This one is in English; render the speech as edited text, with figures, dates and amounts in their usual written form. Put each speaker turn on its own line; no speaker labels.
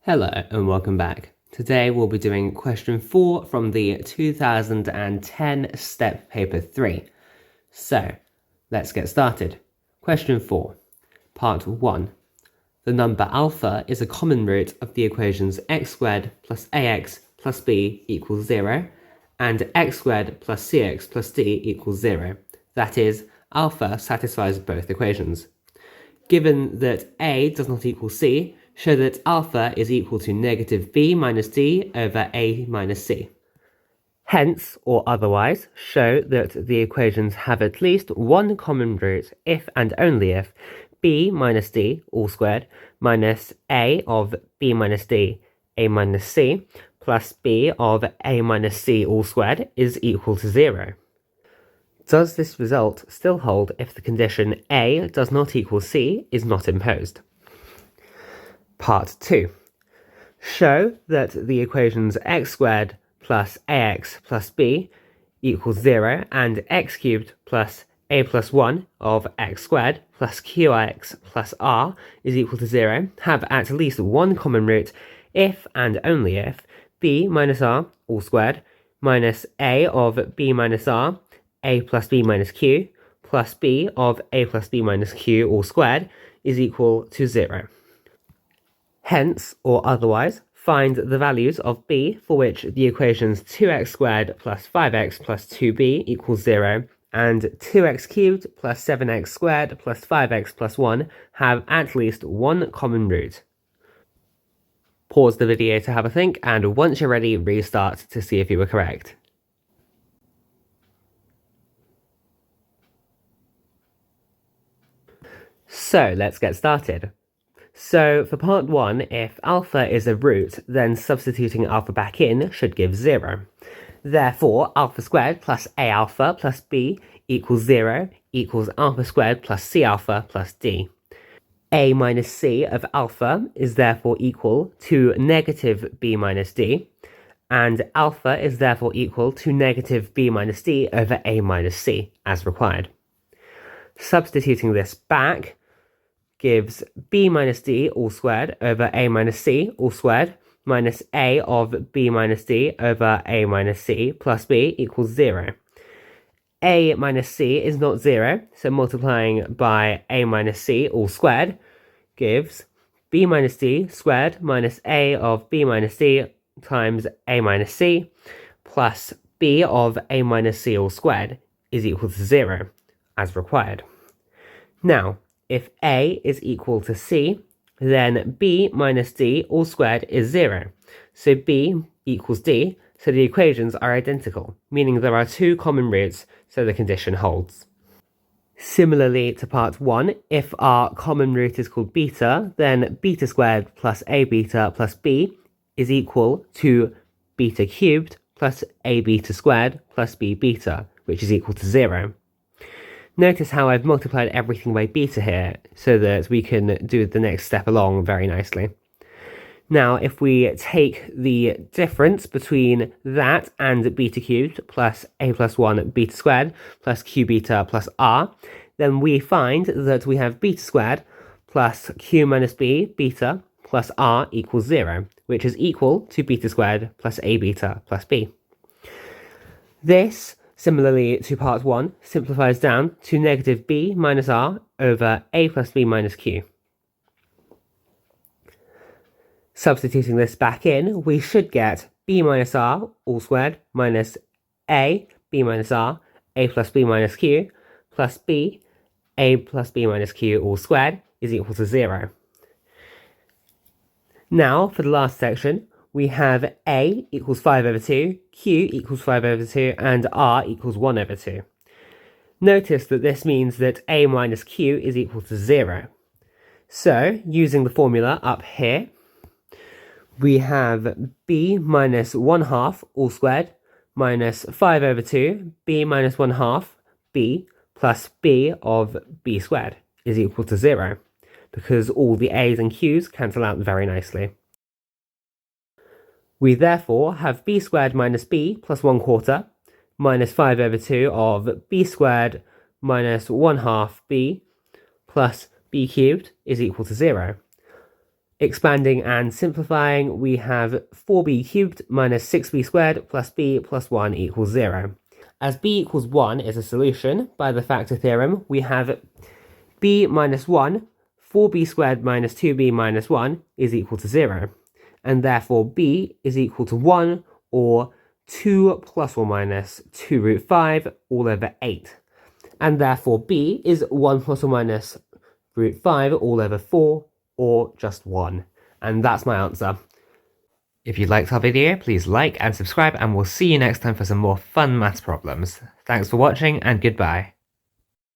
Hello and welcome back. Today we'll be doing question 4 from the 2010 STEP paper 3. So, let's get started. Question 4, part 1. The number alpha is a common root of the equations x squared plus ax plus b equals 0 and x squared plus cx plus d equals 0. That is, alpha satisfies both equations. Given that a does not equal c, show that alpha is equal to negative b minus d over a minus c. Hence, or otherwise, show that the equations have at least one common root if and only if b minus d all squared minus a of b minus d a minus c plus b of a minus c all squared is equal to 0. Does this result still hold if the condition a does not equal c is not imposed? Part 2. Show that the equations x squared plus ax plus b equals 0 and x cubed plus a plus 1 of x squared plus qx plus r is equal to 0 have at least one common root if and only if b minus r all squared minus a of b minus r a plus b minus q plus b of a plus b minus q all squared is equal to 0. Hence, or otherwise, find the values of b for which the equations 2x squared plus 5x plus 2b equals 0 and 2x cubed plus 7x squared plus 5x plus 1 have at least one common root. Pause the video to have a think, and once you're ready, restart to see if you were correct. So let's get started. So for part 1, if alpha is a root, then substituting alpha back in should give 0. Therefore, alpha squared plus a alpha plus b equals 0 equals alpha squared plus c alpha plus d. A minus c of alpha is therefore equal to negative b minus d, and alpha is therefore equal to negative b minus d over a minus c, as required. Substituting this back gives b minus d all squared over a minus c all squared minus a of b minus d over a minus c plus b equals 0. A minus c is not 0, so multiplying by a minus c all squared gives b minus d squared minus a of b minus d times a minus c plus b of a minus c all squared is equal to 0, as required. Now, if a is equal to c, then b minus d all squared is 0. So b equals d, so the equations are identical, meaning there are two common roots, so the condition holds. Similarly to part 1, if our common root is called beta, then beta squared plus a beta plus b is equal to beta cubed plus a beta squared plus b beta, which is equal to 0. Notice how I've multiplied everything by beta here, so that we can do the next step along very nicely. Now, if we take the difference between that and beta cubed plus a plus 1 beta squared plus q beta plus r, then we find that we have beta squared plus q minus b beta plus r equals 0, which is equal to beta squared plus a beta plus b. This, similarly to part 1, simplifies down to negative b minus r over a plus b minus q. Substituting this back in, we should get b minus r all squared minus a b minus r a plus b minus q plus b a plus b minus q all squared is equal to 0. Now, for the last section, we have a equals 5 over 2, q equals 5 over 2, and r equals 1 over 2. Notice that this means that a minus q is equal to 0. So, using the formula up here, we have b minus 1/2 all squared minus 5 over 2, b minus 1/2, b plus b of b squared is equal to 0, because all the a's and q's cancel out very nicely. We therefore have b squared minus b plus 1/4 minus 5 over 2 of b squared minus 1/2 b plus b cubed is equal to 0. Expanding and simplifying, we have 4b cubed minus 6b squared plus b plus 1 equals 0. As b equals 1 is a solution, by the factor theorem, we have b minus 1, 4b squared minus 2b minus 1 is equal to 0. And therefore b is equal to 1, or 2 plus or minus 2 root 5 all over 8. And therefore b is 1 plus or minus root 5 all over 4, or just 1. And that's my answer. If you liked our video, please like and subscribe, and we'll see you next time for some more fun maths problems. Thanks for watching, and goodbye.